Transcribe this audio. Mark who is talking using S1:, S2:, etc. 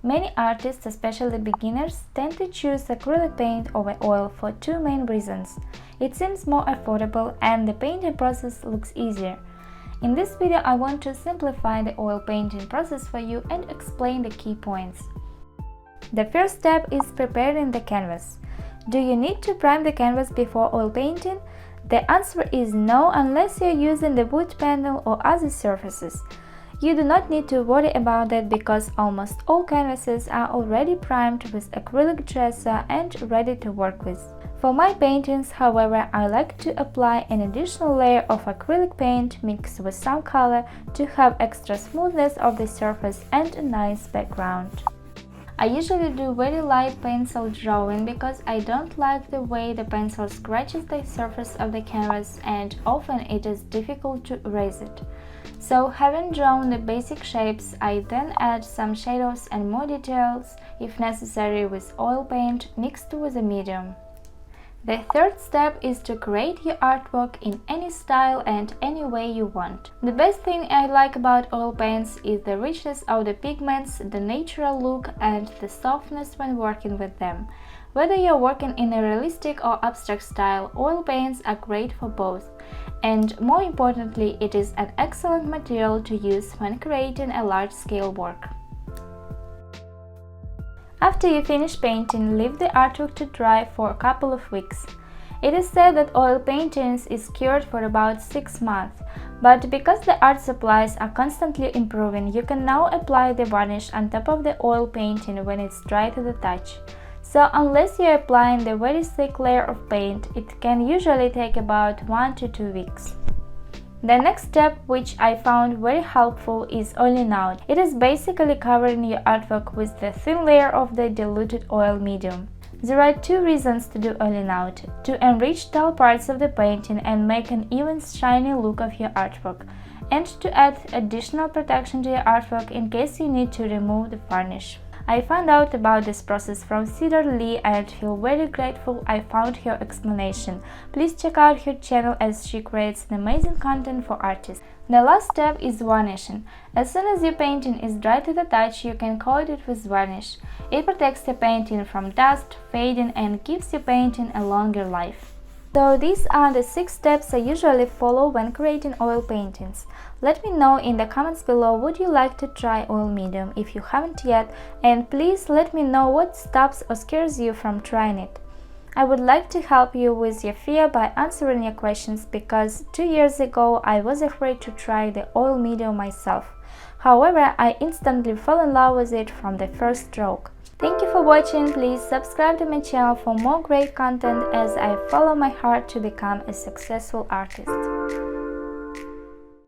S1: Many artists, especially beginners, tend to choose acrylic paint over oil for two main reasons. It seems more affordable and the painting process looks easier. In this video, I want to simplify the oil painting process for you and explain the key points. The first step is preparing the canvas. Do you need to prime the canvas before oil painting? The answer is no, unless you're using the wood panel or other surfaces. You do not need to worry about that because almost all canvases are already primed with acrylic gesso and ready to work with. For my paintings, however, I like to apply an additional layer of acrylic paint mixed with some color to have extra smoothness of the surface and a nice background. I usually do very light pencil drawing because I don't like the way the pencil scratches the surface of the canvas and often it is difficult to erase it. So, having drawn the basic shapes, I then add some shadows and more details, if necessary, with oil paint mixed with a medium. The third step is to create your artwork in any style and any way you want. The best thing I like about oil paints is the richness of the pigments, the natural look and the softness when working with them. Whether you're working in a realistic or abstract style, oil paints are great for both. And more importantly, it is an excellent material to use when creating a large-scale work. After you finish painting, leave the artwork to dry for a couple of weeks. It is said that oil paintings is cured for about 6 months, but because the art supplies are constantly improving, you can now apply the varnish on top of the oil painting when it's dry to the touch. So unless you're applying the very thick layer of paint, it can usually take about 1 to 2 weeks. The next step, which I found very helpful, is oiling out. It is basically covering your artwork with the thin layer of the diluted oil medium. There are 2 reasons to do oiling out: to enrich dull parts of the painting and make an even shiny look of your artwork, and to add additional protection to your artwork in case you need to remove the varnish. I found out about this process from Cedar Lee and feel very grateful I found her explanation. Please check out her channel as she creates amazing content for artists. The last step is varnishing. As soon as your painting is dry to the touch, you can coat it with varnish. It protects the painting from dust, fading and gives your painting a longer life. So these are the 6 steps I usually follow when creating oil paintings. Let me know in the comments below, would you like to try oil medium if you haven't yet, and please let me know what stops or scares you from trying it. I would like to help you with your fear by answering your questions because 2 years ago I was afraid to try the oil medium myself. However, I instantly fell in love with it from the first stroke. Thank you for watching. Please subscribe to my channel for more great content as I follow my heart to become a successful artist.